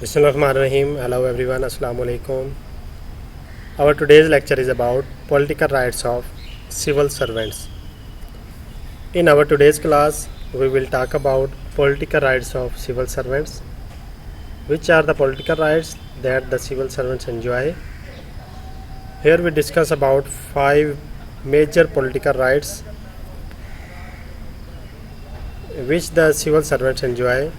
Bismillahirrahmanirrahim. Hello everyone. Assalamu alaikum. Our today's lecture is about political rights of civil servants. In our today's class, we will talk about political rights of civil servants. Which are the political rights that the civil servants enjoy? Here we discuss about 5 major political rights which the civil servants enjoy.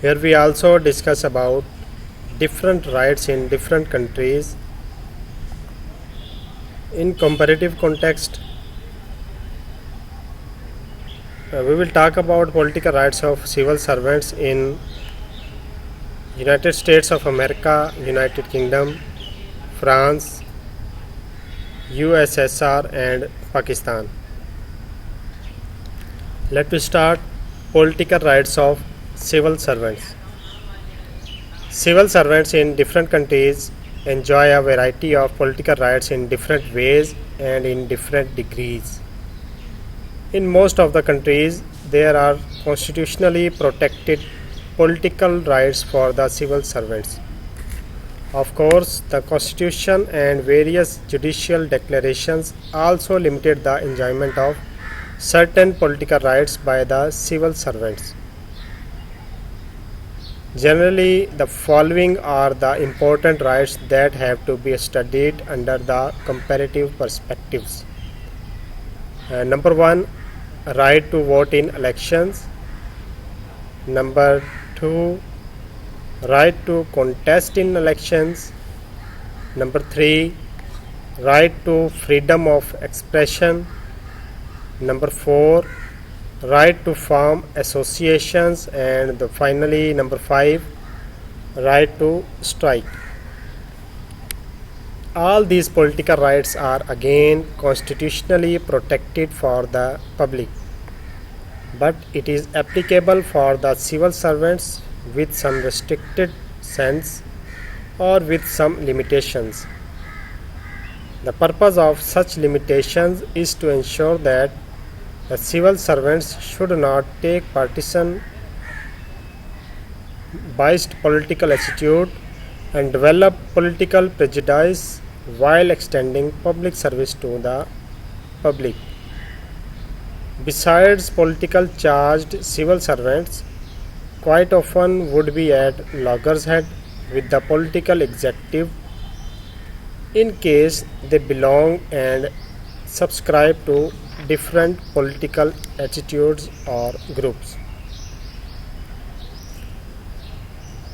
Here we also discuss about different rights in different countries. In comparative context, we will talk about political rights of civil servants in United States of America, United Kingdom, France, USSR and Pakistan. Let us start political rights of civil servants. Civil servants in different countries enjoy a variety of political rights in different ways and in different degrees. In most of the countries, there are constitutionally protected political rights for the civil servants. Of course, the Constitution and various judicial declarations also limited the enjoyment of certain political rights by the civil servants. Generally, the following are the important rights that have to be studied under the comparative perspectives. Number 1, right to vote in elections. Number 2, right to contest in elections. Number 3, right to freedom of expression. Number 4, right to form associations, and finally number 5, right to strike. All these political rights are again constitutionally protected for the public, but it is applicable for the civil servants with some restricted sense or with some limitations. The purpose of such limitations is to ensure that the civil servants should not take partisan biased political attitude and develop political prejudice while extending public service to the public. Besides, political charged civil servants quite often would be at loggerheads with the political executive in case they belong and subscribe to different political attitudes or groups.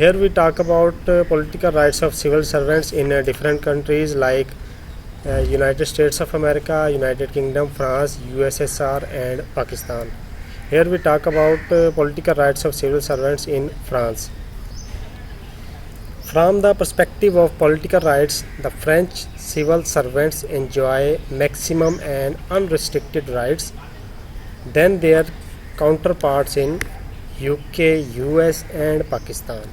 Here we talk about political rights of civil servants in different countries like United States of America, United Kingdom, France, USSR and Pakistan. Here we talk about political rights of civil servants in France. From the perspective of political rights, the French civil servants enjoy maximum and unrestricted rights than their counterparts in UK, US and Pakistan.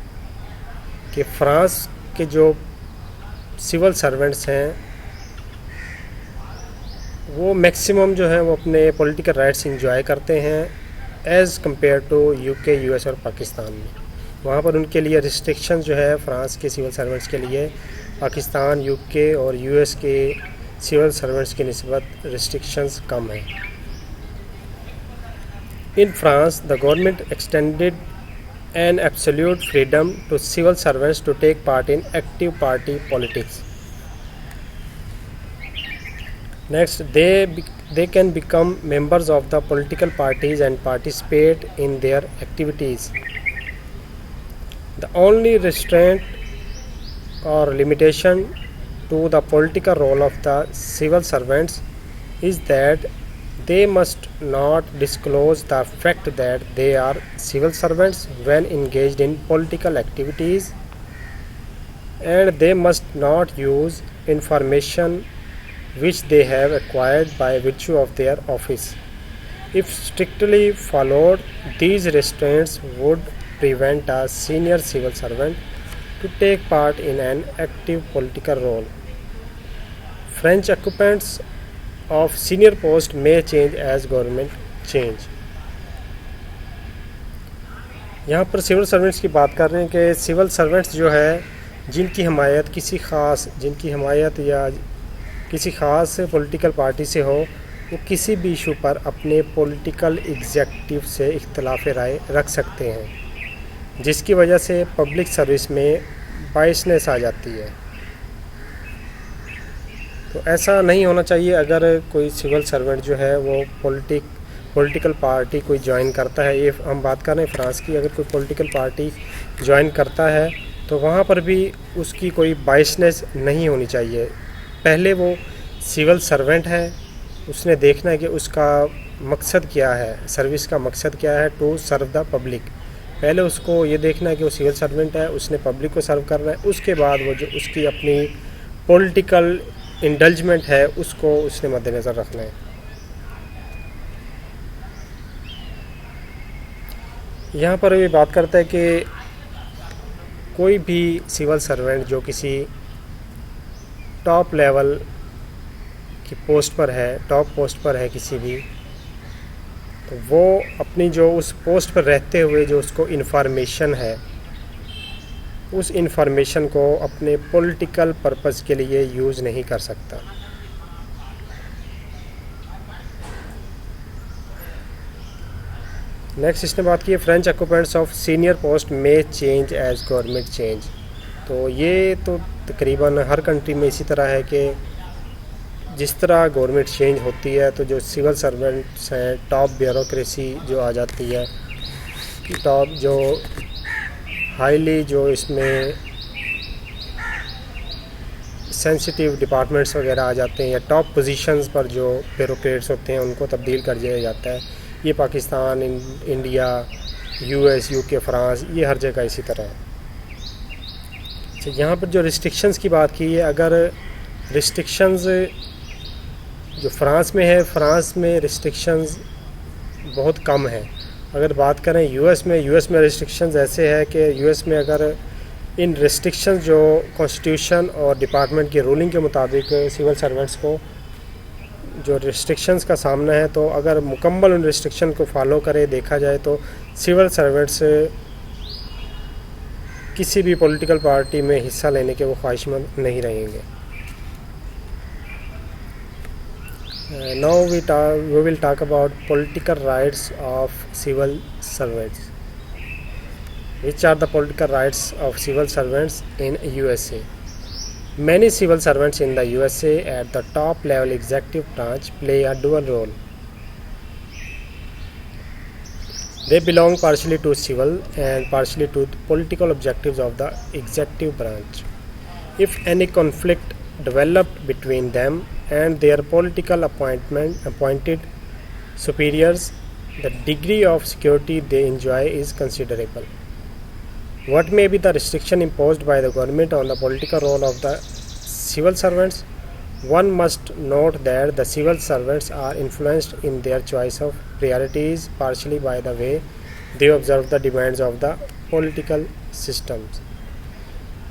کہ France کے جو civil servants ہیں وہ maximum جو ہیں وہ اپنے political rights enjoy کرتے ہیں ایز کمپیئر ٹو یو کے، یو ایس اور پاکستان میں. وہاں پر ان کے لیے ریسٹرکشنز جو ہے فرانس کے سول سرونٹس کے لیے پاکستان، یو کے اور یو ایس کے سول سرونٹس کی نسبت ریسٹرکشنز کم ہیں. In France, the government extended an absolute freedom to civil servants to take part in active party politics. Next, they can become members of the political parties and participate in their activities. The only restraint or limitation to the political role of the civil servants is that they must not disclose the fact that they are civil servants when engaged in political activities, and they must not use information which they have acquired by virtue of their office. If strictly followed, these restraints would prevent a senior civil servant to take part in an active political role. French occupants of senior post may change as government change. یہاں پر civil servants کی بات کر رہے ہیں کہ civil servants جو ہے جن کی حمایت یا کسی خاص پولیٹیکل پارٹی سے ہو، وہ کسی بھی ایشو پر اپنے پولیٹیکل ایگزیکٹو سے اختلاف رائے رکھ سکتے ہیں، جس کی وجہ سے پبلک سروس میں بائسنس آ جاتی ہے. تو ایسا نہیں ہونا چاہیے. اگر کوئی سول سرونٹ جو ہے وہ پولیٹیکل پارٹی کوئی جوائن کرتا ہے، یہ ہم بات کر رہے ہیں فرانس کی، اگر کوئی پولیٹیکل پارٹی جوائن کرتا ہے تو وہاں پر بھی اس کی کوئی بائسنس نہیں ہونی چاہیے. پہلے وہ سول سرونٹ ہے، اس نے دیکھنا ہے کہ اس کا مقصد کیا ہے، سروس کا مقصد کیا ہے، ٹو سرو دا پبلک. پہلے اس کو یہ دیکھنا ہے کہ وہ سول سرونٹ ہے، اس نے پبلک کو سرو کرنا ہے. اس کے بعد وہ جو اس کی اپنی پولیٹیکل انڈلجمنٹ ہے اس کو اس نے مد نظر رکھنا ہے. یہاں پر یہ بات کرتا ہے کہ کوئی بھی سول سرونٹ جو کسی ٹاپ لیول کی پوسٹ پر ہے، ٹاپ پوسٹ پر ہے کسی بھی، تو وہ اپنی جو اس پوسٹ پر رہتے ہوئے جو اس کو انفارمیشن ہے، اس انفارمیشن کو اپنے پولیٹیکل پرپس کے لیے یوز نہیں کر سکتا. نیکسٹ اس نے بات کی ہے فرینچ آکوپینٹس آف سینئر پوسٹ میں چینج ایز گورنمنٹ چینج. تو یہ تو تقریباً ہر کنٹری میں اسی طرح ہے کہ جس طرح گورنمنٹ چینج ہوتی ہے تو جو سول سرونٹس ہیں، ٹاپ بیوروکریسی جو آ جاتی ہے، ٹاپ جو ہائیلی جو اس میں سینسٹیو ڈپارٹمنٹس وغیرہ آ جاتے ہیں، یا ٹاپ پوزیشنز پر جو بیوروکریٹس ہوتے ہیں ان کو تبدیل کر دیا جاتا ہے. یہ Pakistan, India, U S, you کے، فرانس، یہ ہر جگہ اسی طرح ہے. یہاں پر جو ریسٹرکشنز کی بات کی ہے، اگر ریسٹرکشنز جو فرانس میں ہے، فرانس میں ریسٹرکشنز بہت کم ہیں. اگر بات کریں یو ایس میں ریسٹرکشنز ایسے ہے کہ یو ایس میں اگر ان ریسٹرکشنز جو کانسٹیٹیوشن اور ڈپارٹمنٹ کی رولنگ کے مطابق سول سرونٹس کو جو ریسٹرکشنز کا سامنا ہے، تو اگر مکمل ان ریسٹرکشن کو فالو کرے دیکھا جائے تو سول سرونٹس کسی بھی پولیٹیکل پارٹی میں حصہ لینے کے وہ خواہش مند نہیں رہیں گے. Now we will talk about political rights of civil servants. Which are the political rights of civil servants in USA? Many civil servants in the USA at the top level executive branch play a dual role. They belong partially to civil and partially to the political objectives of the executive branch. If any conflict developed between them and their political appointed superiors, the degree of security they enjoy is considerable. What may be the restriction imposed by the government on the political role of the civil servants? One must note that the civil servants are influenced in their choice of priorities partially by the way they observe the demands of the political systems.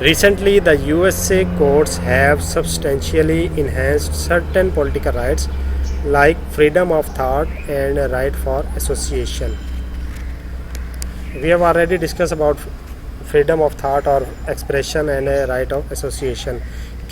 Recently, the USA courts have substantially enhanced certain political rights like freedom of thought and right for association. We have already discussed about freedom of thought or expression and a right of association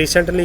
recently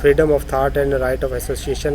freedom of thought and right of association,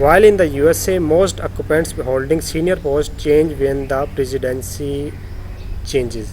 While in the USA most occupants holding senior post change when the presidency changes.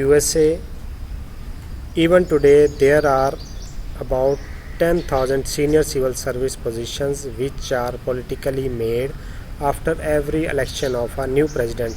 USA even today there are about 10,000 senior civil service positions which are politically made after every election of a new president.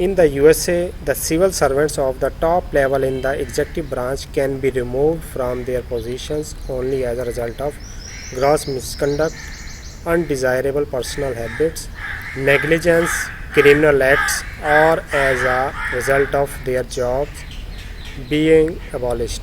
In the USA, the civil servants of the top level in the executive branch can be removed from their positions only as a result of gross misconduct, undesirable personal habits, negligence, criminal acts, or as a result of their jobs being abolished.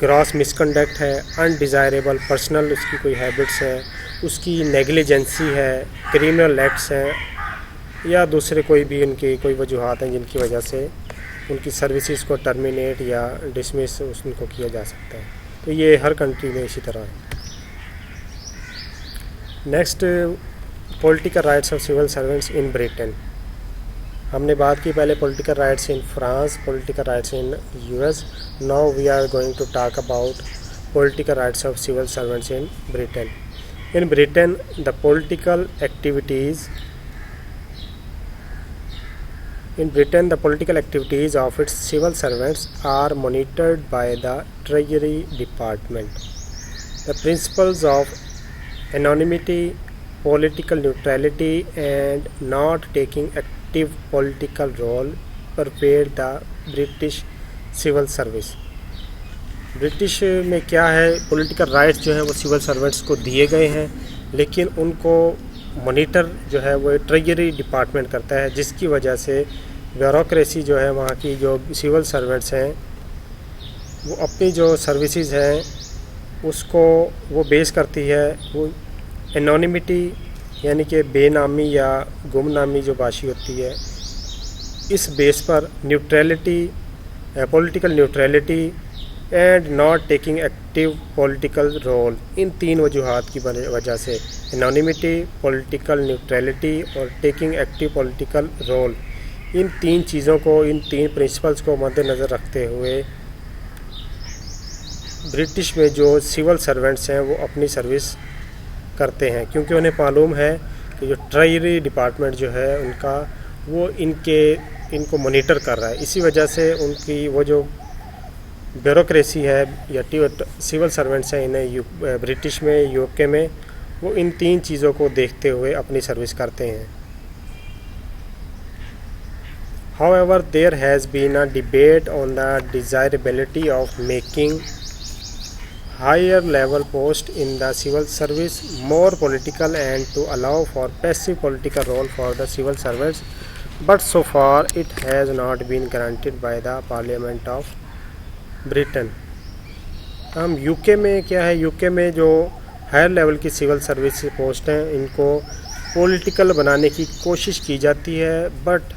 Gross misconduct ہے، undesirable personal اس کی کوئی habits ہیں، اس کی negligency ہے، criminal acts ہیں، یا دوسرے کوئی بھی ان کی کوئی وجوہات ہیں جن کی وجہ سے ان کی سروسز کو ٹرمینیٹ یا ڈسمس ان کو کیا جا سکتا ہے. تو یہ ہر کنٹری میں اسی طرح ہے. Next, political rights of civil servants in Britain. ہم نے بات کی پہلے political rights in France, political rights in US. Now we are going to talk about political rights of civil servants in Britain. In Britain, the political activities of its civil servants are monitored by the Treasury Department. The principles of anonymity, political neutrality, and not taking active political role pervade the British civil service. British میں کیا ہے، political rights جو ہیں وہ civil servants کو دیے گئے ہیں، لیکن ان کو مانیٹر جو ہے وہ ٹریجری ڈپارٹمنٹ کرتا ہے، جس کی وجہ سے بیوروکریسی جو ہے وہاں کی جو سول سرونٹس ہیں وہ اپنی جو سروسز ہیں اس کو وہ بیس کرتی ہے وہ انونیمٹی، یعنی کہ بے نامی یا گم نامی جو باشی ہوتی ہے، اس بیس پر neutrality, political neutrality and not taking active political role. ان تین وجوہات کی وجہ سے انونیمٹی، پولیٹیکل نیوٹریلٹی اور ٹیکنگ ایکٹیو پولیٹیکل رول، ان تین چیزوں کو، ان تین پرنسپلز کو مد نظر رکھتے ہوئے برٹش میں جو سول سرونٹس ہیں وہ اپنی سروس کرتے ہیں، کیونکہ انہیں معلوم ہے کہ جو ٹریجری ڈپارٹمنٹ جو ہے ان کا وہ ان کو مانیٹر کر رہا ہے. اسی وجہ سے ان کی وہ جو بیوروکریسی ہے یا سول سرونٹس ہیں انہیں برٹش میں، UK میں، وہ ان تین چیزوں کو دیکھتے ہوئے اپنی سروس کرتے ہیں. However, there has been a debate on the desirability of making higher level posts in the civil service more political and to allow for passive political role for the civil servants, but so far it has not been granted by the Parliament of Britain. ہم UK میں کیا ہے، UK میں جو higher level کی civil service post ہیں ان کو political بنانے کی کوشش کی جاتی ہے، بٹ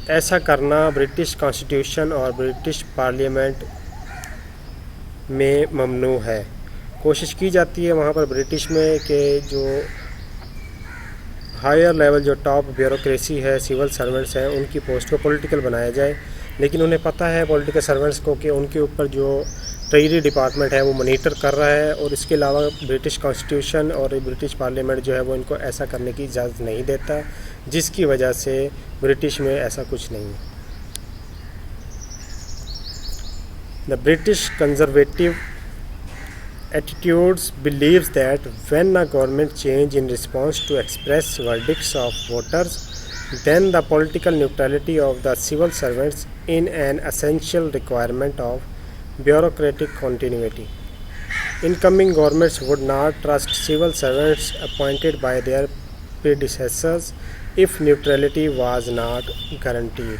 ایسا کرنا برٹش کانسٹیٹیوشن اور برٹش پارلیمنٹ میں ممنوع ہے. کوشش کی جاتی ہے وہاں پر برٹش میں کہ جو ہائر لیول جو ٹاپ بیوروکریسی ہے، سول سرونٹس ہیں، ان کی پوسٹ کو پولیٹیکل بنایا جائے، لیکن انہیں پتہ ہے پولیٹیکل سرونٹس کو کہ ان کے اوپر جو ٹریجری ڈپارٹمنٹ ہے وہ مانیٹر کر رہا ہے، اور اس کے علاوہ برٹش کانسٹیٹیوشن اور برٹش پارلیمنٹ جو ہے وہ ان کو ایسا کرنے کی اجازت نہیں دیتا، جس کی وجہ سے برٹش میں ایسا کچھ نہیں ہے. The British conservative attitudes believes that when a government change in response to express verdicts of voters, then the political neutrality of the civil servants is an essential requirement of bureaucratic continuity. Incoming governments would not trust civil servants appointed by their predecessors if neutrality was not guaranteed.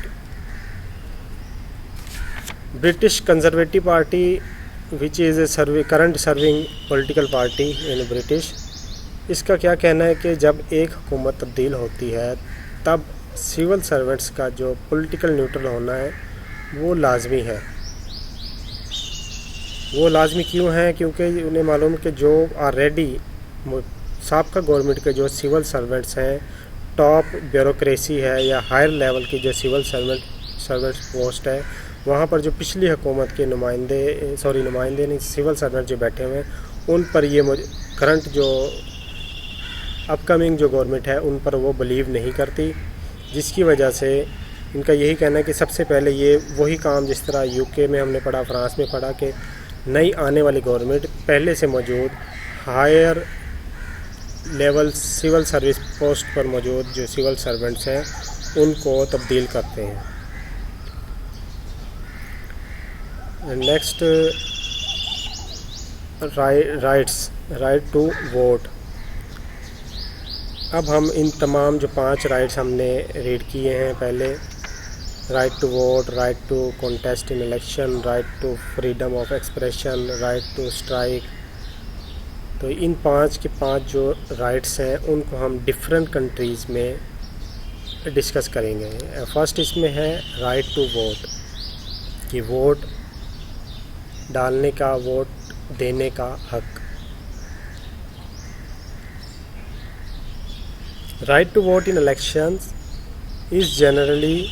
British Conservative Party, which is a current serving political party in British, اس کا کیا کہنا ہے کہ جب ایک حکومت تبدیل ہوتی ہے تب سول سرونٹس کا جو پولیٹیکل نیوٹرل ہونا ہے وہ لازمی ہے. وہ لازمی کیوں ہے؟ کیونکہ انہیں معلوم ہے کہ جو آلریڈی سابقہ گورنمنٹ کے جو سول سرونٹس ہیں، ٹاپ بیوروکریسی ہے یا ہائر لیول کی جو سول سرونٹ پوسٹ ہے، وہاں پر جو پچھلی حکومت کے نمائندے نہیں، سول سرونٹ جو بیٹھے ہوئے ہیں، ان پر یہ کرنٹ جو اپ کمنگ جو گورنمنٹ ہے ان پر وہ بلیو نہیں کرتی، جس کی وجہ سے ان کا یہی کہنا ہے کہ سب سے پہلے یہ وہی کام جس طرح UK میں ہم نے پڑھا، فرانس میں پڑھا، کہ نئی آنے والی گورنمنٹ پہلے سے موجود higher level civil service post پر موجود جو سول سرونٹس ہیں ان کو تبدیل کرتے ہیں. Next, right to vote. اب ہم ان تمام جو 5 رائٹس ہم نے ریڈ کیے ہیں پہلے، right to vote, right to contest in election, right to freedom of expression, right to strike. تو ان 5 کے 5 جو رائٹس ہیں ان کو ہم ڈفرینٹ کنٹریز میں ڈسکس کریں گے. فرسٹ اس میں ہے رائٹ ٹو ووٹ، کہ ووٹ ڈالنے کا، ووٹ دینے کا حق. Right to vote in elections is generally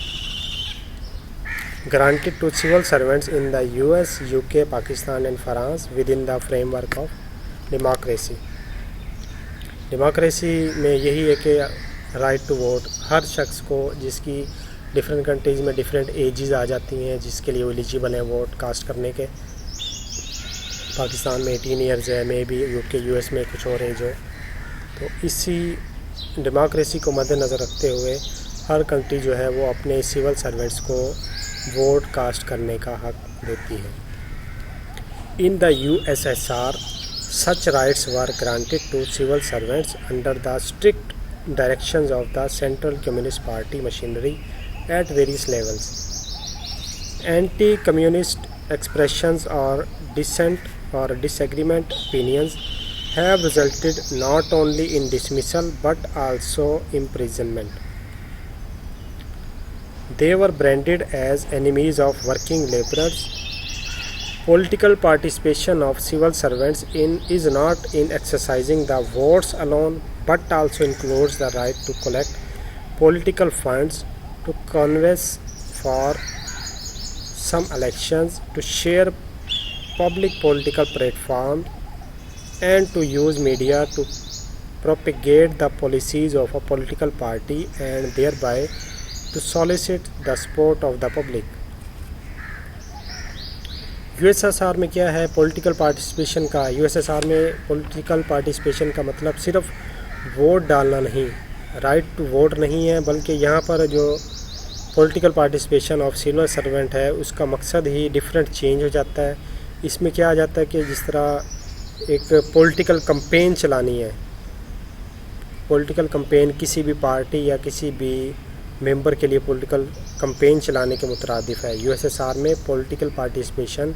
granted to civil servants in the US, UK, Pakistan and France within the framework of democracy. Democracy میں یہی ہے کہ رائٹ ٹو ووٹ ہر شخص کو، جس کی ڈفرینٹ کنٹریز میں ڈفرینٹ ایجز آ جاتی ہیں جس کے لیے وہ ایلیجیبل ہیں ووٹ کاسٹ کرنے کے. پاکستان میں 18 ایئرز ہے، مے بی US میں کچھ اور ہیں جو. تو اسی ڈیموکریسی کو مد نظر رکھتے ہوئے ہر کنٹری جو ہے وہ اپنے سول سرونٹس کو ووٹ کاسٹ کرنے کا حق دیتی ہے. ان دا USSR such rights were granted to civil servants under the strict directions of the Central Communist Party machinery at various levels. Anti-communist expressions or dissent or disagreement opinions have resulted not only in dismissal but also imprisonment. They were branded as enemies of working laborers. Political participation of civil servants is not in exercising the votes alone, but also includes the right to collect political funds, to canvass for some elections, to share public political platforms, and to use media to propagate the policies of a political party and thereby to solicit the support of the public. USSR میں کیا ہے political participation کا؟ USSR میں political participation کا مطلب صرف vote ڈالنا نہیں، رائٹ ٹو ووٹ نہیں ہے، بلکہ یہاں پر جو political participation of civil servant ہے اس کا مقصد ہی ڈفرینٹ چینج ہو جاتا ہے. اس میں کیا آ جاتا ہے کہ جس طرح ایک پولیٹیکل کمپین چلانی ہے، پولیٹیکل کمپین کسی بھی پارٹی یا کسی بھی ممبر کے لیے پولیٹیکل کمپین چلانے کے مترادف ہے. USSR میں پولیٹیکل پارٹیسپیشن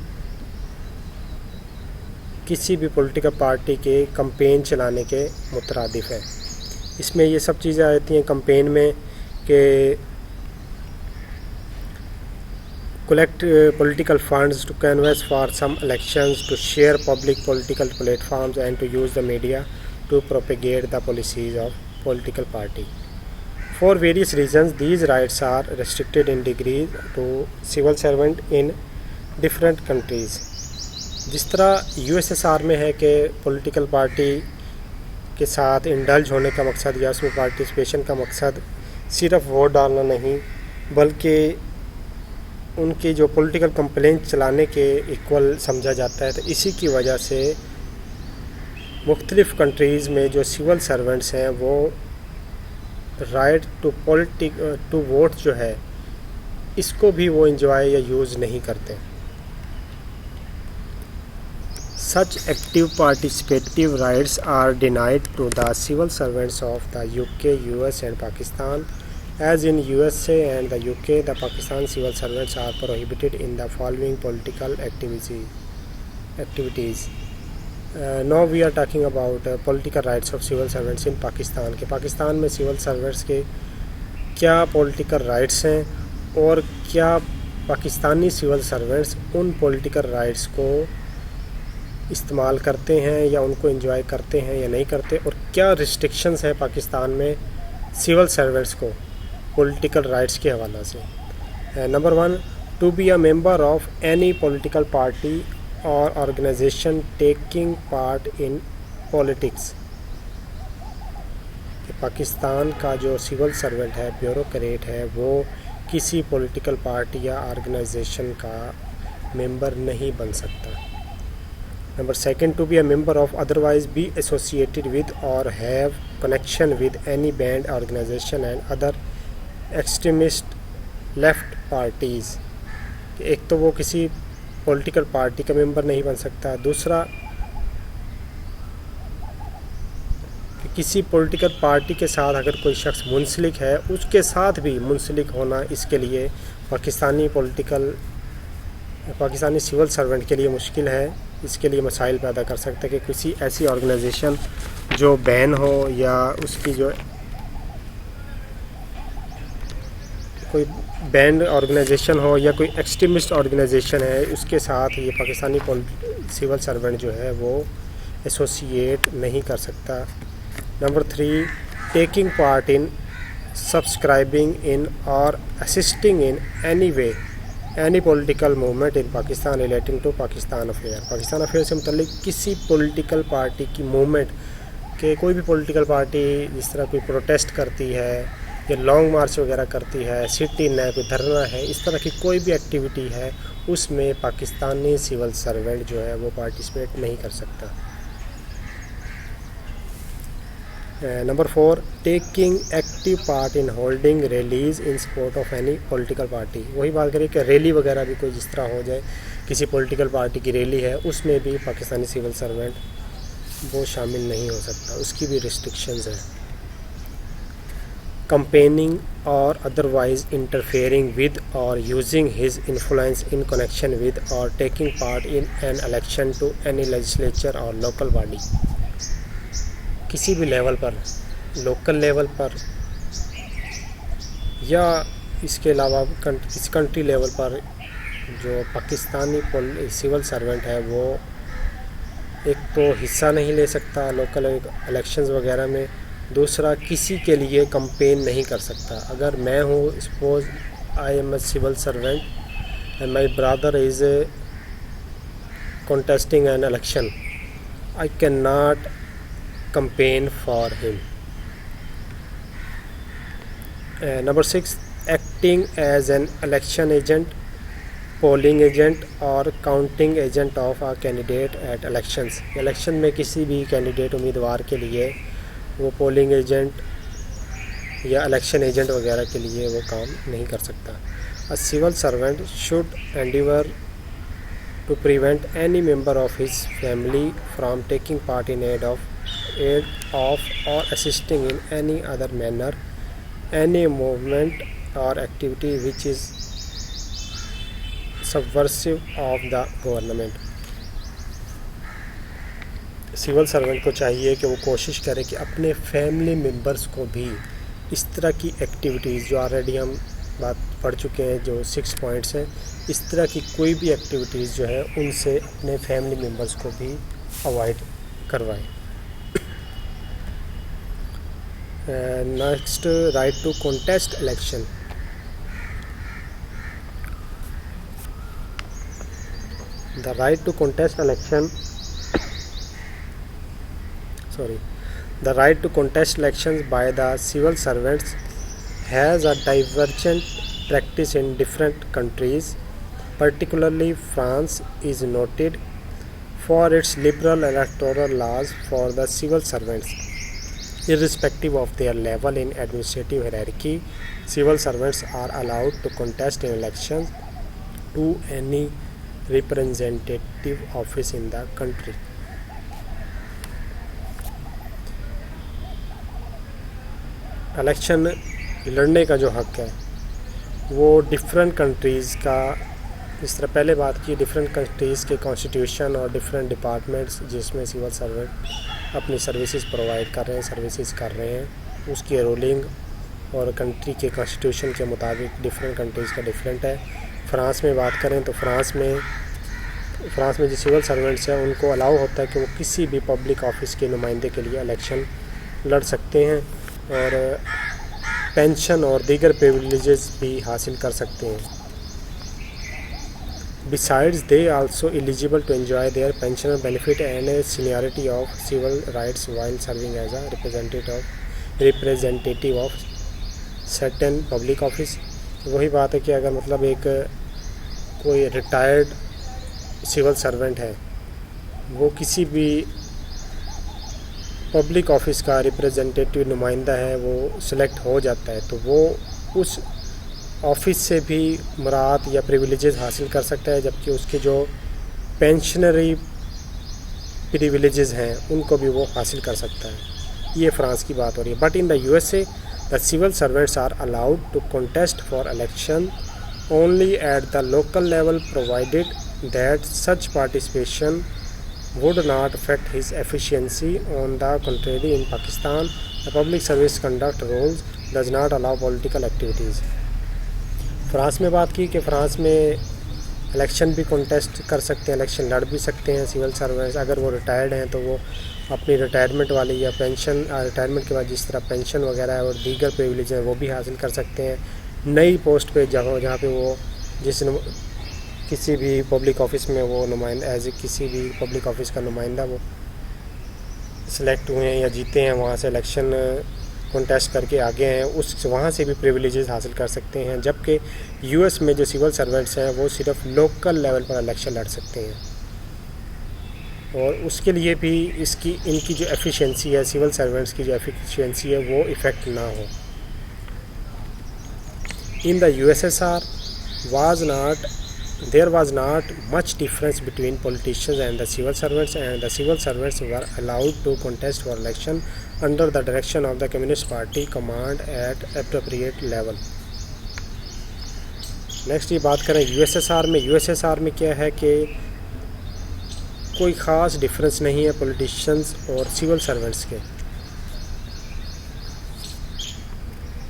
کسی بھی پولیٹیکل پارٹی کے کمپین چلانے کے مترادف ہے. اس میں یہ سب چیزیں آتی ہیں کمپین میں کہ collect political funds, to canvass for some elections, to share public political platforms and to use the media to propagate the policies of political party. For various reasons, these rights are restricted in degree to civil servant in different countries. جس طرح USSR میں ہے کہ political party کے ساتھ indulge ہونے کا مقصد یا اس میں پارٹیسپیشن کا مقصد صرف ووٹ ڈالنا نہیں بلکہ ان کی جو پولیٹیکل کمپلین چلانے کے ایکول سمجھا جاتا ہے. تو اسی کی وجہ سے مختلف کنٹریز میں جو سول سرونٹس ہیں وہ رائٹ ٹو ووٹ جو ہے اس کو بھی وہ انجوائے یا یوز نہیں کرتے. Such active participative rights are denied to the civil servants of the UK, US and Pakistan. As in USA and the UK, the Pakistan civil servants are prohibited in the following political activities. Now we are talking about political rights of civil servants in Pakistan. کہ پاکستان میں civil servants کے کیا political rights ہیں اور کیا Pakistani civil servants ان political rights کو استعمال کرتے ہیں یا ان کو انجوائے کرتے ہیں یا نہیں کرتے، اور کیا ریسٹرکشنز ہیں پاکستان میں سول سرونٹس کو پولیٹیکل رائٹس کے حوالہ سے. Number 1، to be a member of any political party or organization taking part in politics. کہ پاکستان کا جو سول سرونٹ ہے، بیوروکریٹ ہے، وہ کسی پولیٹیکل پارٹی یا آرگنائزیشن کا ممبر نہیں بن سکتا. Number 2, to be a member of otherwise be associated with or have connection with any band, organization and other extremist left parties. ایک تو وہ کسی پولیٹیکل پارٹی کا ممبر نہیں بن سکتا، دوسرا کہ کسی پولیٹیکل پارٹی کے ساتھ اگر کوئی شخص منسلک ہے اس کے ساتھ بھی منسلک ہونا اس کے لیے پاکستانی سول سرونٹ کے لیے مشکل ہے. اس کے لیے مسائل پیدا کر سکتا ہے کہ کسی ایسی آرگنائزیشن جو بین ہو یا اس کی جو کوئی بینڈ آرگنائزیشن ہو یا کوئی ایکسٹریمسٹ آرگنائزیشن ہے, اس کے ساتھ یہ پاکستانی سول سرونٹ جو ہے وہ ایسوسیٹ نہیں کر سکتا. Number 3, taking part in subscribing in or assisting in any way any political movement in Pakistan relating to Pakistan affair. Pakistan affair سے متعلق کسی پولیٹیکل پارٹی کی موومنٹ کہ کوئی بھی پولیٹیکل پارٹی جس طرح کوئی پروٹیسٹ کرتی ہے یا لانگ مارچ وغیرہ کرتی ہے, سٹ ان ہے, کوئی دھرنا ہے, اس طرح کی کوئی بھی ایکٹیویٹی ہے اس میں پاکستانی سول سرونٹ جو ہے وہ پارٹیسپیٹ نہیں کر سکتا. Number 4, taking active part in holding release in support of any political party. وہی بات کریں کہ ریلی وغیرہ بھی کوئی جس طرح ہو جائے, کسی پولیٹیکل پارٹی کی ریلی ہے, اس میں بھی پاکستانی سول سرونٹ وہ شامل نہیں ہو سکتا, اس کی بھی ریسٹرکشنز ہیں. Campaigning or otherwise interfering with or using his influence in connection with or taking part in an election to any legislature or local body. کسی بھی لیول پر, لوکل لیول پر یا اس کے علاوہ کسی کنٹری لیول پر جو پاکستانی سول سرونٹ ہے وہ ایک تو حصہ نہیں لے سکتا لوکل الیکشنز وغیرہ میں, دوسرا کسی کے لیے کمپین نہیں کر سکتا. اگر میں ہوں, suppose I am a civil servant and my Brother is contesting an election, I cannot campaign for him. Number 6, acting as an election agent, polling agent اور counting agent of a candidate at elections. Election میں کسی بھی candidate امیدوار کے لیے وہ polling agent یا election agent وغیرہ کے لیے وہ کام نہیں کر سکتا. A civil servant should endeavor to prevent any member of his family from taking part in aid of or assisting in any other manner any movement or activity which is subversive of the government. Civil servant کو چاہیے کہ وہ کوشش کرے کہ اپنے family members کو بھی اس طرح کی ایکٹیویٹیز جو آلریڈی ہم بات پڑھ چکے ہیں, جو 6 پوائنٹس ہیں, اس طرح کی کوئی بھی ایکٹیویٹیز جو ہے ان سے اپنے فیملی ممبرس کو بھی اوائڈ کروائیں. Next, right to contest election. The right to contest elections by the civil servants has a divergent practice in different countries. Particularly France is noted for its liberal electoral laws for the civil servants. Irrespective of their level in administrative hierarchy, civil servants are allowed to contest in elections to any representative office in the country. Election لڑنے کا جو حق ہے وہ different countries کا, جس طرح پہلے بات کی, ڈفرینٹ کنٹریز کے کانسٹیٹیوشن اور ڈفرینٹ ڈپارٹمنٹس جس میں سول سرونٹ اپنی سروسز پرووائڈ کر رہے ہیں, اس کی رولنگ اور کنٹری کے کانسٹیٹیوشن کے مطابق ڈفرینٹ کنٹریز کا ڈفرینٹ ہے. فرانس میں بات کریں تو فرانس میں جو سول سرونٹس ہیں ان کو الاؤ ہوتا ہے کہ وہ کسی بھی پبلک آفس کے نمائندے کے لیے الیکشن لڑ سکتے ہیں اور پینشن اور دیگر پریویلیجز بھی حاصل کر سکتے ہیں. Besides, they also eligible to enjoy their pensional benefit and a seniority of civil rights while serving as a representative of certain public office. وہی بات ہے کہ اگر مطلب ایک کوئی ریٹائرڈ سول سرونٹ ہے, وہ کسی بھی پبلک آفس کا ریپریزنٹیٹیو نمائندہ ہے, وہ سلیکٹ ہو جاتا ہے تو وہ اس آفس سے بھی مراد یا پریویلیجز حاصل کر سکتا ہے, جبکہ اس کے جو پینشنری پریویلیجز ہیں ان کو بھی وہ حاصل کر سکتا ہے. یہ فرانس کی بات ہو رہی ہے. But in the USA the civil servants are allowed to contest for election only at the local level, provided that such participation would not affect his efficiency. On the contrary, in Pakistan, the public service conduct rules does not allow political activities. France میں بات کی کہ France میں election بھی contest کر سکتے ہیں، election لڑ بھی سکتے ہیں سول سروینٹس. اگر وہ ریٹائرڈ ہیں تو وہ اپنی ریٹائرمنٹ والی یا پینشن، ریٹائرمنٹ کے بعد جس طرح پینشن وغیرہ ہے اور دیگر پریویلیج ہیں وہ بھی حاصل کر سکتے ہیں. نئی پوسٹ پہ جہاں پہ وہ کسی بھی پبلک آفس میں وہ نمائندہ کسی بھی پبلک آفس کا نمائندہ وہ سلیکٹ ہوئے ہیں یا جیتے ہیں، وہاں سے الیکشن کنٹیسٹ کر کے آگے ہیں، وہاں سے بھی پریویلیجز حاصل کر سکتے ہیں. جبکہ یو ایس میں جو سول سرونٹس ہیں وہ صرف لوکل لیول پر الیکشن لڑ سکتے ہیں، اور اس کے لیے بھی ان کی جو ایفیشینسی ہے، سول سرونٹس کی جو ایفیشینسی ہے وہ افیکٹ نہ ہو. In the USSR there was not much difference between politicians and the civil servants, and the civil servants were allowed to contest for election under the direction of the Communist Party command at appropriate level. Next یہ بات کریں U S S R میں کیا ہے کہ کوئی خاص difference نہیں ہے پولیٹیشینز اور سول سرونٹس کے.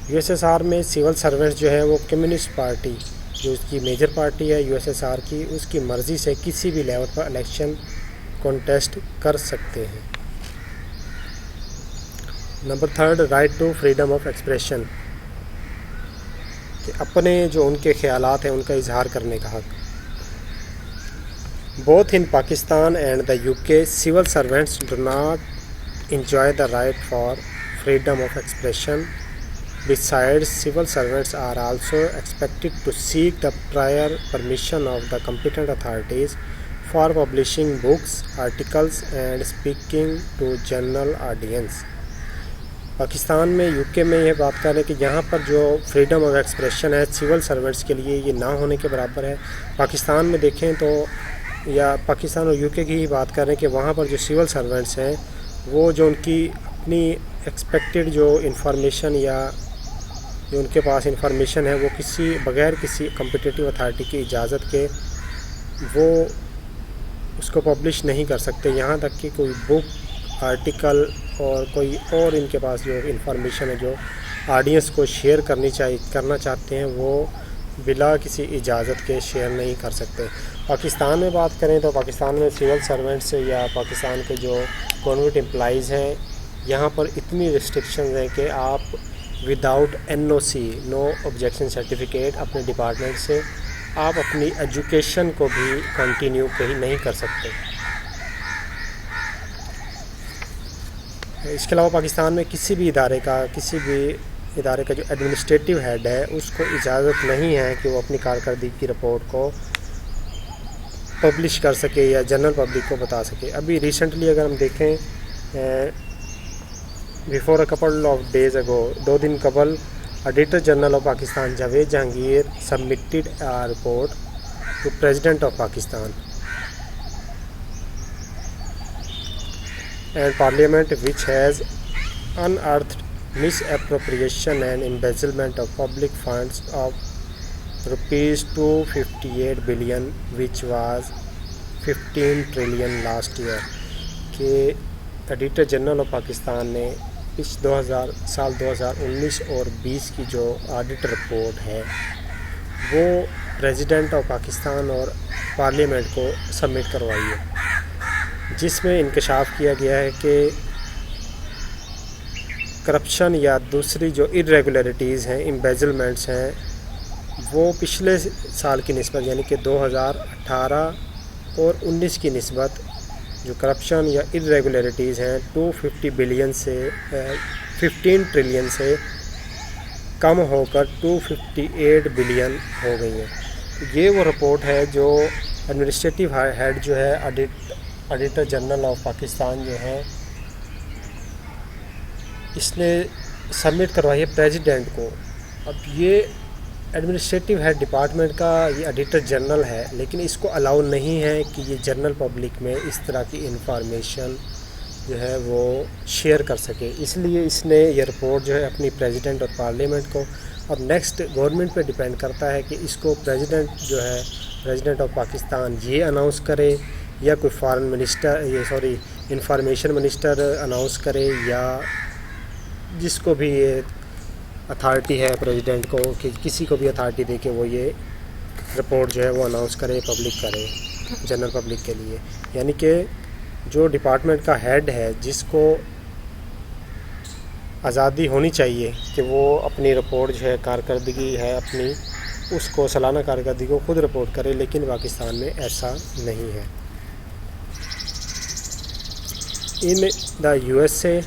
یو ایس ایس آر میں سول سرونٹس جو ہے وہ کمیونسٹ پارٹی جو اس کی میجر پارٹی ہے یو ایس ایس آر کی، اس کی مرضی سے کسی بھی لیول پر الیکشن کنٹیسٹ کر سکتے ہیں. Number 3 right to freedom of expression, کہ اپنے جو ان کے خیالات ہیں ان کا اظہار کرنے کا حق. Both in Pakistan and the U K civil servants do not enjoy the right for freedom of expression. Besides, civil servants are also expected to seek the prior permission of the competent authorities for publishing books, articles and speaking to general audience. Pakistan میں you K میں یہ بات کریں کہ یہاں پر جو freedom of expression ہے civil servants کے لیے یہ نہ ہونے کے برابر ہے. پاکستان میں دیکھیں تو یا پاکستان اور یو کے کی ہی بات کریں کہ وہاں پر جو سول سرونٹس ہیں وہ جو ان کی اپنی ایکسپیکٹڈ جو انفارمیشن یا جو ان کے پاس انفارمیشن ہے وہ بغیر کسی کمپیٹیٹیو اتھارٹی کی اجازت کے وہ اس کو پبلش نہیں کر سکتے. یہاں تک کہ کوئی بک، آرٹیکل اور کوئی اور ان کے پاس جو انفارمیشن ہے جو آڈینس کو شیئر کرنا چاہتے ہیں وہ بلا کسی اجازت کے شیئر نہیں کر سکتے. پاکستان میں بات کریں تو پاکستان میں سول سرونٹس یا پاکستان کے جو گورنمنٹ امپلائیز ہیں یہاں پر اتنی ریسٹرکشنز ہیں کہ آپ without NOC no objection certificate اپنے ڈپارٹمنٹ سے آپ اپنی ایجوکیشن کو بھی کنٹینیو کہیں نہیں کر سکتے. اس کے علاوہ پاکستان میں کسی بھی ادارے کا جو ایڈمنسٹریٹو ہیڈ ہے اس کو اجازت نہیں ہے کہ وہ اپنی کارکردگی کی رپورٹ کو پبلش کر سکے یا جنرل پبلک کو بتا سکے. ابھی ریسنٹلی اگر ہم دیکھیں before a couple of days ago 2 دن قبل Auditor General of Pakistan Javed Jahangir submitted a report to President of Pakistan and Parliament which has unearthed misappropriation and embezzlement of public funds of rupees 258 billion which was 15 trillion last year. کہ editor general of Pakistan نے سال 2019 اور 20 کی جو audit report ہے وہ president of Pakistan اور parliament کو سبمٹ کروائی ہے، جس میں انکشاف کیا گیا ہے کہ کرپشن یا دوسری جو irregularities ہیں، embezzlements ہیں، وہ پچھلے سال کی نسبت یعنی کہ 2018 اور 19 کی نسبت جو کرپشن یا irregularities ہیں 250 بلین سے 15 ٹریلین سے کم ہو کر 258 بلین ہو گئی ہیں. یہ وہ رپورٹ ہے جو ایڈمنسٹریٹو ہیڈ جو ہے آڈیٹر جنرل آف پاکستان جو ہے اس نے سبمٹ کروائی ہے پریزیڈنٹ کو. اب یہ ایڈمنسٹریٹو ہیڈ ڈپارٹمنٹ کا یہ ایڈیٹر جنرل ہے، لیکن اس کو الاؤ نہیں ہے کہ یہ جنرل پبلک میں اس طرح کی انفارمیشن جو ہے وہ شیئر کر سکے. اس لیے اس نے یہ رپورٹ جو ہے اپنی پریزیڈنٹ اور پارلیمنٹ کو اور نیکسٹ گورنمنٹ پہ ڈیپینڈ کرتا ہے کہ اس کو پریزیڈنٹ آف پاکستان یہ اناؤنس کرے یا کوئی foreign minister information minister announce کرے یا جس کو بھی یہ اتھارٹی ہے پریزیڈنٹ کو کہ کسی کو بھی اتھارٹی دے کے وہ یہ رپورٹ جو ہے وہ اناؤنس کرے پبلک کرے جنرل پبلک کے لیے. یعنی کہ جو ڈپارٹمنٹ کا ہیڈ ہے جس کو آزادی ہونی چاہیے کہ وہ اپنی رپورٹ جو ہے کارکردگی ہے اپنی اس کو سالانہ کارکردگی کو خود رپورٹ کرے، لیکن پاکستان میں ایسا نہیں ہے. ان دا USA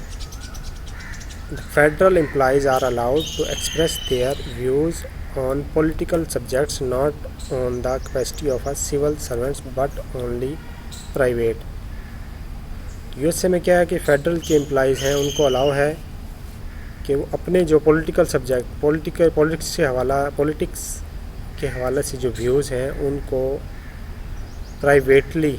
federal employees are allowed to express their views on political subjects not on the capacity of a civil servants but only private. USA میں کیا ہے کہ فیڈرل کے امپلائیز ہیں ان کو الاؤ ہے کہ وہ اپنے جو پولیٹیکل سبجیکٹ پولیٹکس کے حوالے سے جو ویوز ہیں ان کو پرائیویٹلی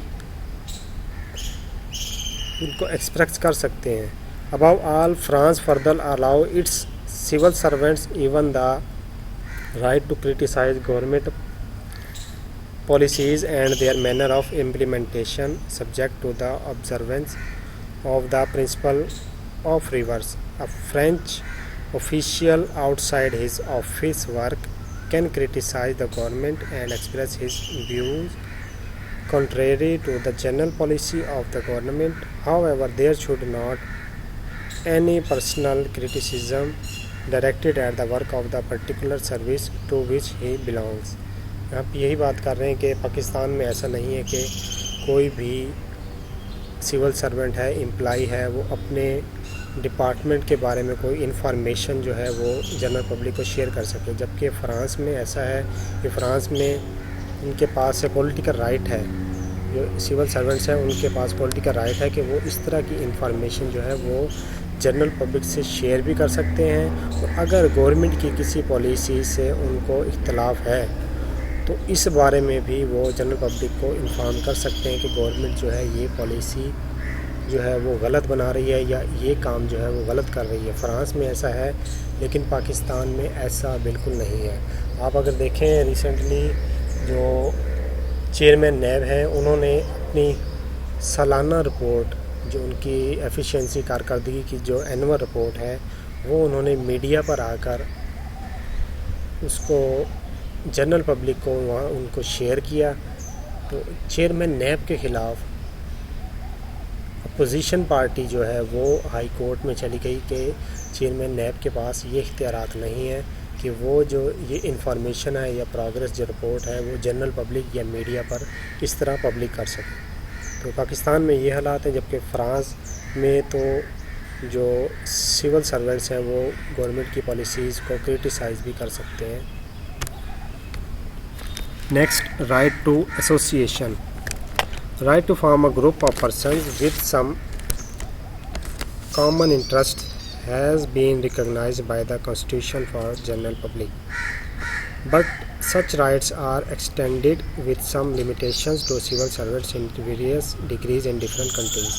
ان کو ایکسپریس کر سکتے ہیں. Above all, France further allow its civil servants even the right to criticize government policies and their manner of implementation, subject to the observance of the principle of reverse. A French official outside his office work can criticize the government and express his views contrary to the general policy of the government. However, there should not any personal criticism directed at the work of the particular service to which he belongs. آپ یہی بات کر رہے ہیں کہ پاکستان میں ایسا نہیں ہے کہ کوئی بھی سول سرونٹ ہے امپلائی ہے وہ اپنے ڈپارٹمنٹ کے بارے میں کوئی انفارمیشن جو ہے وہ جنرل پبلک کو شیئر کر سکے، جبکہ فرانس میں ایسا ہے کہ فرانس میں ان کے پاس پولیٹیکل رائٹ ہے، جو سول سرونٹس ہیں ان کے پاس پولیٹیکل رائٹ ہے کہ وہ اس طرح کی انفارمیشن جو ہے وہ جنرل پبلک سے شیئر بھی کر سکتے ہیں. اور اگر گورنمنٹ کی کسی پالیسی سے ان کو اختلاف ہے تو اس بارے میں بھی وہ جنرل پبلک کو انفارم کر سکتے ہیں کہ گورنمنٹ جو ہے یہ پالیسی جو ہے وہ غلط بنا رہی ہے یا یہ کام جو ہے وہ غلط کر رہی ہے. فرانس میں ایسا ہے لیکن پاکستان میں ایسا بالکل نہیں ہے. آپ اگر دیکھیں ریسنٹلی جو چیئرمین نیب ہیں انہوں نے اپنی سالانہ رپورٹ جو ان کی ایفیشینسی کارکردگی کی جو اینول رپورٹ ہے وہ انہوں نے میڈیا پر آ کر اس کو جنرل پبلک کو وہاں ان کو شیئر کیا. تو چیئرمین نیب کے خلاف اپوزیشن پارٹی جو ہے وہ ہائی کورٹ میں چلی گئی کہ چیئرمین نیب کے پاس یہ اختیارات نہیں ہیں کہ وہ جو یہ انفارمیشن ہے یا پروگریس جو رپورٹ ہے وہ جنرل پبلک یا میڈیا پر اس طرح پبلک کر سکے. تو پاکستان میں یہ حالات ہیں، جبکہ فرانس میں تو جو سول سرونٹس ہیں وہ گورنمنٹ کی پالیسیز کو کرٹیسائز بھی کر سکتے ہیں. Next, right to association. Right to form a group of persons with some common interest has been recognized by the Constitution for general public, but such rights are extended with some limitations to civil servants in various degrees in different countries.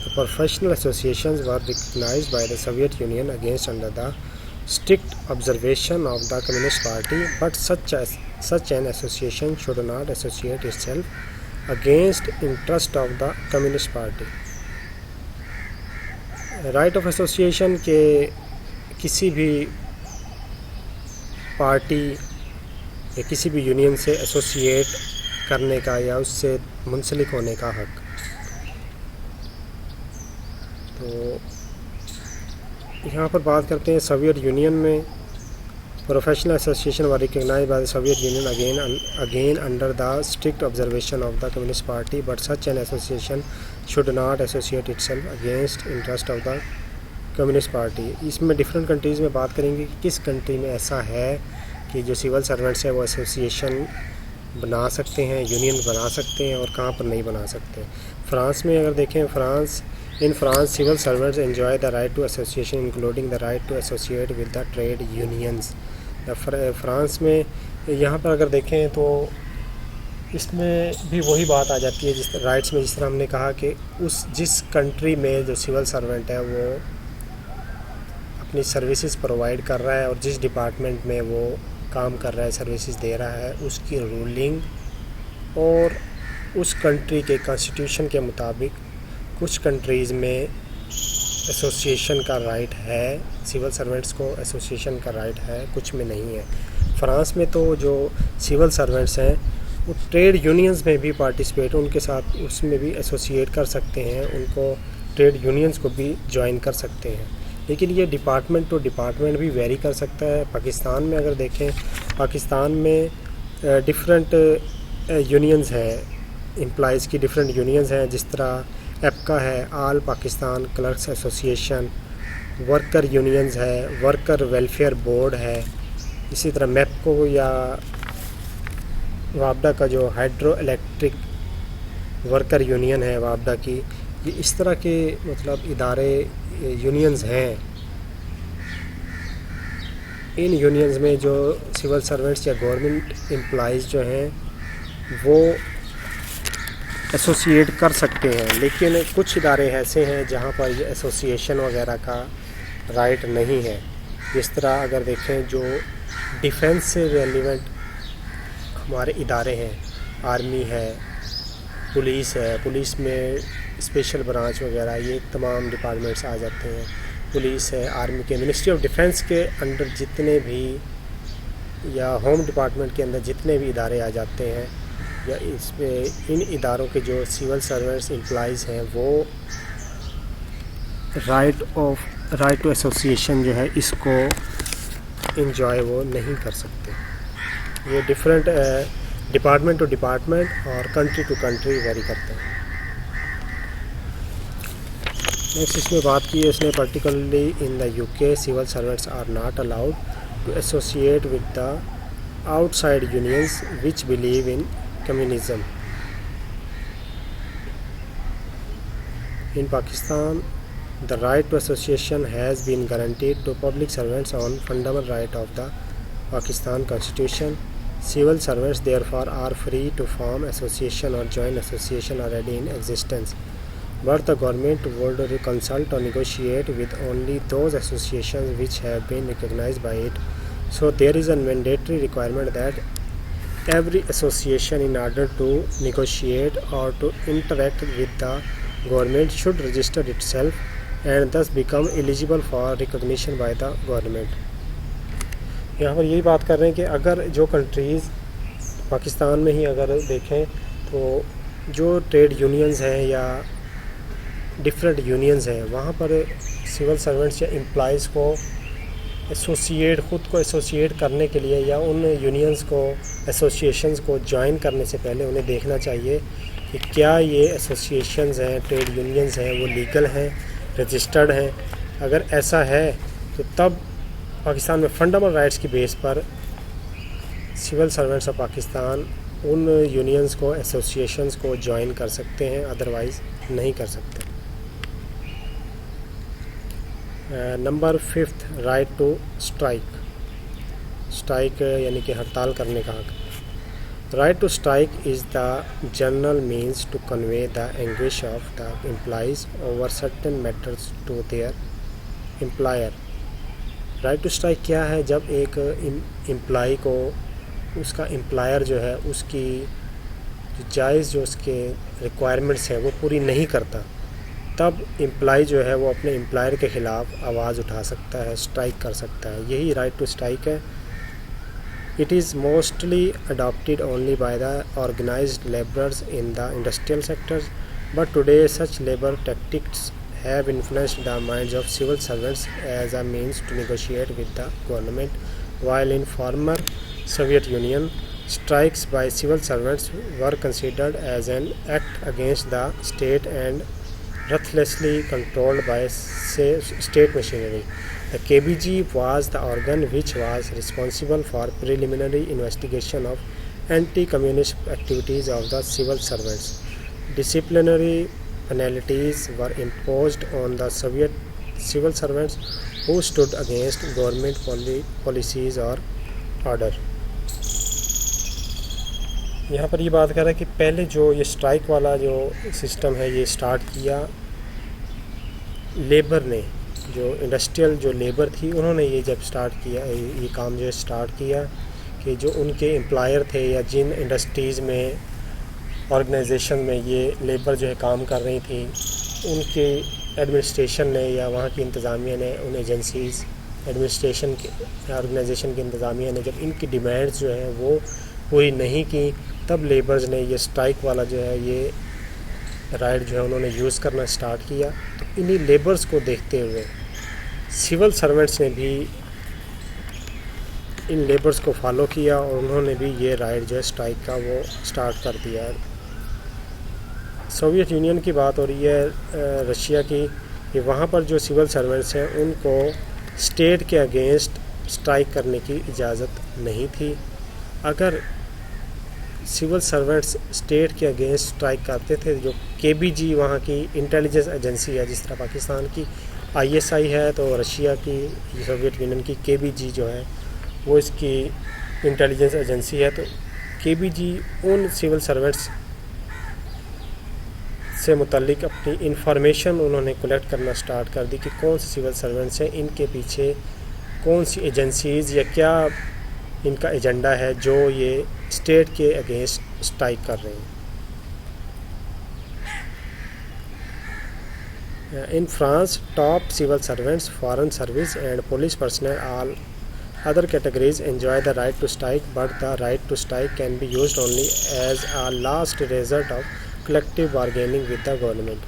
The professional associations were recognized by the Soviet Union against under the strict observation of the Communist Party, but such an association should not associate itself against interest of the Communist Party. Right of association کے کسی بھی party یا کسی بھی union سے associate کرنے کا یا اس سے منسلک ہونے کا حق. تو یہاں پر بات کرتے ہیں سوویت یونین میں professional association were recognized by the Soviet Union again under the strict observation of the Communist Party, but such an association should not associate itself against interest of the Communist Party. اس میں different countries میں بات کریں گے کہ کس country میں ایسا ہے کہ جو سول سرونٹس ہیں وہ ایسوسیشن بنا سکتے ہیں، یونین بنا سکتے ہیں، اور کہاں پر نہیں بنا سکتے. فرانس میں اگر دیکھیں in France civil servants enjoy the right to association including the right to associate with the trade unions. France میں یہاں پر اگر دیکھیں تو اس میں بھی وہی بات آ جاتی ہے جس رائٹس میں، جس طرح ہم نے کہا کہ جس کنٹری میں جو سول سرونٹ ہے وہ اپنی سروسز پرووائڈ کر رہا ہے اور جس ڈپارٹمنٹ میں وہ کام کر رہا ہے، سروسز دے رہا ہے، اس کی رولنگ اور اس کنٹری کے کانسٹیٹیوشن کے مطابق کچھ کنٹریز میں ایسوسیشن کا رائٹ ہے، سول سرونٹس کو ایسوسیشن کا رائٹ ہے، کچھ میں نہیں ہے۔ فرانس میں تو جو سول سرونٹس ہیں وہ ٹریڈ یونینز میں بھی پارٹیسپیٹ، ان کے ساتھ اس میں بھی ایسوسیٹ کر سکتے ہیں، ان کو ٹریڈ یونینز کو بھی جوائن کر سکتے ہیں، لیکن یہ ڈپارٹمنٹ ٹو ڈپارٹمنٹ بھی ویری کر سکتا ہے۔ پاکستان میں اگر دیکھیں، پاکستان میں ڈفرینٹ یونینز ہیں، امپلائیز کی ڈفرینٹ یونینز ہیں، جس طرح ایپکا ہے، all Pakistan clerks association, worker unions ہے، ورکر ویلفیئر بورڈ ہے، اسی طرح میپکو یا وابڈا کا جو ہائیڈرو الیکٹرک ورکر یونین ہے وابڈا کی، یہ اس طرح کے مطلب ادارے یونینز ہیں۔ ان یونینز میں جو سول سرونٹس یا گورنمنٹ امپلائیز جو ہیں وہ ایسوسیٹ کر سکتے ہیں، لیکن کچھ ادارے ایسے ہیں جہاں پر یہ ایسوسیشن وغیرہ کا رائٹ نہیں ہے۔ جس طرح اگر دیکھیں جو ڈیفنس سے ریلیونٹ ہمارے ادارے ہیں، آرمی ہے، پولیس ہے، پولیس میں اسپیشل برانچ وغیرہ، یہ تمام ڈپارٹمنٹس آ جاتے ہیں۔ پولیس ہے، آرمی کے، منسٹری آف ڈیفنس کے انڈر جتنے بھی یا ہوم ڈپارٹمنٹ کے اندر جتنے بھی ادارے آ جاتے ہیں، یا اس میں ان اداروں کے جو سول سرونٹس امپلائیز ہیں وہ رائٹ ٹو ایسوسیشن جو ہے اس کو انجوائے وہ نہیں کر سکتے۔ یہ ڈفرینٹ ڈپارٹمنٹ ٹو ڈپارٹمنٹ اور کنٹری ٹو کنٹری ویری کرتے ہیں۔ نیکسٹ اس میں بات کی ہے اس نے، particularly in the UK civil servants are not allowed to associate with the outside unions which believe in communism. In Pakistan, the right to association has been guaranteed to public servants on fundamental right of the Pakistan Constitution. Civil servants therefore are free to form association or join association already in existence, but the government would consult or negotiate with only those associations which have been recognized by it. So there is a mandatory requirement that every association, in order to negotiate or to interact with the government, should register itself and thus become eligible for recognition by the government. یہاں پر یہی بات کر رہے ہیں کہ اگر جو countries Pakistan میں ہی اگر دیکھیں تو جو ٹریڈ یونینز ہیں یا ڈفرینٹ یونینز ہیں، وہاں پر سول سرونٹس یا امپلائیز کو خود کو ایسوسیٹ کرنے کے لیے یا ان یونینز کو، ایسوسیشنز کو جوائن کرنے سے پہلے انہیں دیکھنا چاہیے کہ کیا یہ ایسوسیشنز ہیں، ٹریڈ یونینز ہیں، وہ لیگل ہیں، رجسٹرڈ ہیں۔ اگر ایسا ہے تو تب پاکستان میں فنڈامنٹل رائٹس کی بیس پر سول سرونٹس آف پاکستان ان یونینز کو، ایسوسیشنز کو جوائن کر سکتے ہیں، ادروائز نہیں کر سکتے۔ نمبر 5، رائٹ ٹو اسٹرائک یعنی کہ ہڑتال کرنے کا حق۔ Right to strike is the general means to convey the anguish of the employees over certain matters to their employer. Right to strike کیا ہے؟ جب ایک امپلائی کو اس کا امپلائر جو ہے اس کی جائز جو اس کے ریکوائرمنٹس ہیں وہ پوری نہیں کرتا، تب امپلائی جو ہے وہ اپنے امپلائر کے خلاف آواز اٹھا سکتا ہے، اسٹرائک کر سکتا ہے۔ یہی رائٹ ٹو اسٹرائک ہے۔ It is mostly adopted only by the organized laborers in the industrial sectors, but today such labor tactics have influenced the minds of civil servants as a means to negotiate with the government. While in former Soviet Union, strikes by civil servants were considered as an act against the state and ruthlessly controlled by state machinery. The KBG was the organ which was responsible for preliminary investigation of anti-communist activities of the civil servants. Disciplinary penalties were imposed on the Soviet civil servants who stood against government policies or order. یہاں پر یہ بات کر رہا ہے کہ پہلے جو یہ اسٹرائک والا جو سسٹم ہے یہ اسٹارٹ کیا لیبر نے، جو انڈسٹریل جو لیبر تھی انہوں نے یہ جب سٹارٹ کیا، یہ کام جو سٹارٹ کیا کہ جو ان کے امپلائر تھے یا جن انڈسٹریز میں آرگنائزیشن میں یہ لیبر جو ہے کام کر رہی تھی، ان کے ایڈمنسٹریشن نے یا وہاں کی انتظامیہ نے، ان ایجنسیز ایڈمنسٹریشن کے آرگنائزیشن کی انتظامیہ نے جب ان کی ڈیمانڈز جو ہیں وہ پوری نہیں کی، تب لیبرز نے یہ سٹرائک والا جو ہے یہ رائٹ جو ہے انہوں نے یوز کرنا سٹارٹ کیا۔ تو انہی لیبرز کو دیکھتے ہوئے سول سرونٹس نے بھی ان لیبرز کو فالو کیا اور انہوں نے بھی یہ رائٹ جو ہے سٹرائک کا وہ سٹارٹ کر دیا۔ سوویت یونین کی بات ہو رہی ہے، رشیا کی، کہ وہاں پر جو سول سرونٹس ہیں ان کو اسٹیٹ کے اگینسٹ سٹرائک کرنے کی اجازت نہیں تھی۔ اگر سول سرونٹس اسٹیٹ کے اگینسٹ سٹرائک کرتے تھے، جو کے بی جی وہاں کی انٹیلیجنس ایجنسی ہے، جس طرح پاکستان کی آئی ایس آئی ہے، تو رشیا کی سوویت یونین کی کے بی جی جو ہے وہ اس کی انٹیلیجنس ایجنسی ہے۔ تو کے بی جی ان سول سرونٹس سے متعلق اپنی انفارمیشن انہوں نے کلیکٹ کرنا سٹارٹ کر دی کہ کون سے سول سرونٹس ہیں، ان کے پیچھے کون سی ایجنسیز یا کیا ان کا ایجنڈا ہے جو یہ اسٹیٹ کے اگینسٹ سٹرائک کر رہے ہیں۔ In France, top civil servants, foreign service and police personnel, all other categories enjoy the right to strike, but the right to strike can be used only as a last resort of collective bargaining with the government.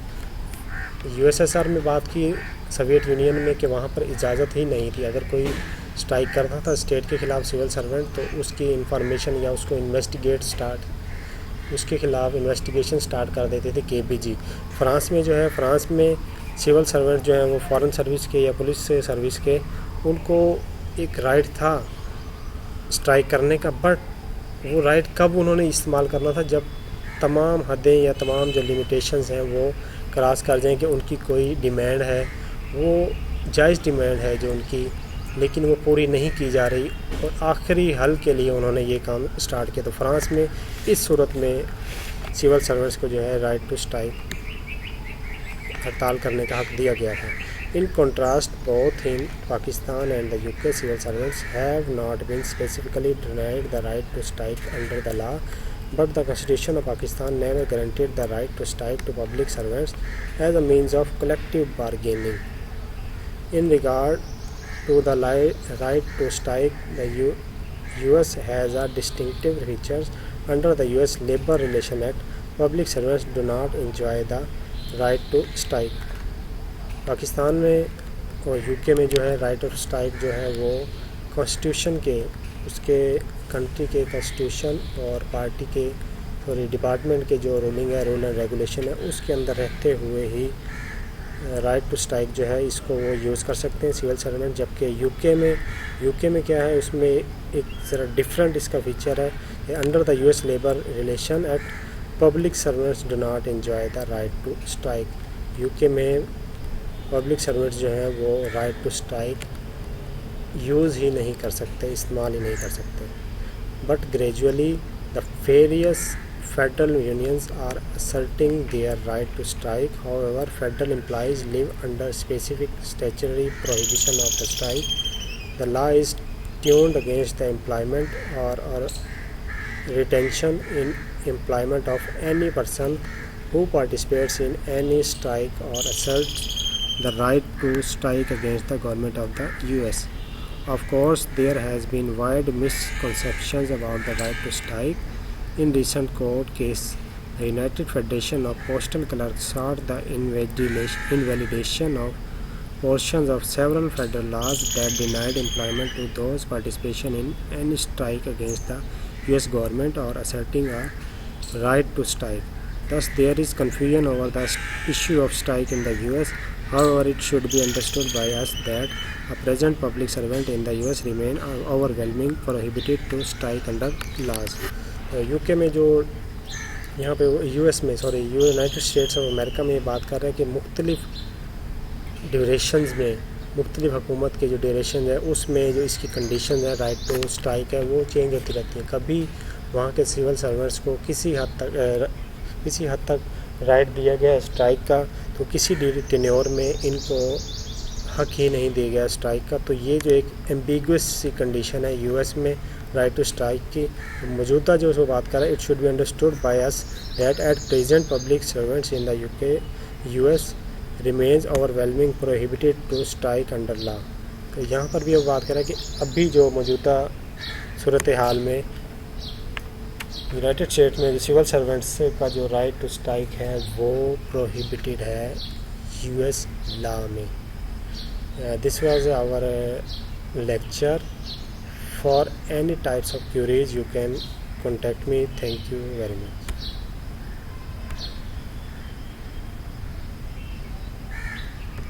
U S S R میں بات کی Soviet union میں کہ وہاں پر اجازت ہی نہیں تھی، اگر کوئی سٹرائک کرتا تھا اسٹیٹ کے خلاف سول سرونٹ تو اس کی انفارمیشن یا اس کو اس کے خلاف انویسٹیگیشن سٹارٹ کر دیتے تھے کے بی جی۔ فرانس میں جو ہے، فرانس میں سول سرونٹ جو ہیں وہ فارن سروس کے یا پولیس سروس کے، ان کو ایک رائٹ تھا سٹرائک کرنے کا، بٹ وہ رائٹ کب انہوں نے استعمال کرنا تھا؟ جب تمام حدیں یا تمام جو لمیٹیشنز ہیں وہ کراس کر جائیں کہ ان کی کوئی ڈیمانڈ ہے، وہ جائز ڈیمانڈ ہے جو ان کی، لیکن وہ پوری نہیں کی جا رہی، اور آخری حل کے لیے انہوں نے یہ کام سٹارٹ کیا۔ تو فرانس میں اس صورت میں سول سرونٹس کو جو ہے رائٹ ٹو سٹرائک، ہڑتال کرنے کا حق دیا گیا تھا۔ In contrast both in Pakistan and the UK, civil servants have not been specifically denied the right to strike under the law, but the Constitution of Pakistan never guaranteed the right to strike to public servants as a means of collective bargaining. In regard to the right to strike, the US has a distinctive features. Under the US Labor Relations Act, public servants do not enjoy the right to strike. Pakistan میں اور you K میں جو ہے right of strike جو ہے وہ constitution کے، اس کے کنٹری کے کانسٹیٹیوشن اور پارٹی کے ڈپارٹمنٹ کے جو رولنگ ہے، رول اینڈ ریگولیشن ہے، اس کے اندر رہتے ہوئے ہی رائٹ ٹو سٹرائک جو ہے اس کو وہ یوز کر سکتے ہیں سول سرونٹ۔ جبکہ یو کے میں کیا ہے، اس میں ایک ذرا ڈفرینٹ اس کا فیچر ہے کہ under the US labour relation act public servants do not enjoy the right to strike. U K میں پبلک سرونٹس جو ہیں وہ رائٹ ٹو سٹرائک یوز ہی نہیں کر سکتے، استعمال ہی نہیں کر سکتے۔ But gradually the various federal unions are asserting their right to strike. However, federal employees live under specific statutory prohibition of the strike. The law is tuned against the employment or retention in employment of any person who participates in any strike or asserts the right to strike against the government of the US. Of course, there has been wide misconceptions about the right to strike. In recent court case, the United Federation of Postal Clerks sought the invalidation of portions of several federal laws that denied employment to those participation in any strike against the US government or asserting a right to strike. Thus, there is confusion over the issue of strike in the US. However, it should be understood by us that a present public servant in the US remain overwhelming prohibited to strike under laws. You K میں جو یہاں پہ United States of America میں یہ بات کر رہے ہیں کہ مختلف ڈیوریشنز میں، مختلف حکومت کے جو ڈیوریشنز ہیں اس میں جو اس کی کنڈیشنز ہیں رائٹ ٹو سٹرائک ہے وہ چینج ہوتی رہتی ہیں۔ کبھی وہاں کے سول سرونٹس کو کسی رائٹ دیا گیا ہے سٹرائک کا، تو کسی ٹینیور میں ان کو حق ہی نہیں دیا گیا اسٹرائک کا. تو یہ جو ایک ایمبیگوس سی کنڈیشن ہے یو ایس میں رائٹ ٹو اسٹرائک کی موجودہ جو وہ بات کر رہا ہے, it should be understood by us that at present public servants in the U S remains overwhelming prohibited to strike under law. تو یہاں پر بھی وہ بات کر رہا ہے کہ ابھی جو موجودہ صورتحال میں یونائٹڈ اسٹیٹ میں سول سرونٹس کا جو رائٹ ٹو اسٹرائک ہے وہ پروہیبٹیڈ ہے یو ایس لا میں. This was our lecture. For any types of queries you can contact me. Thank you very much.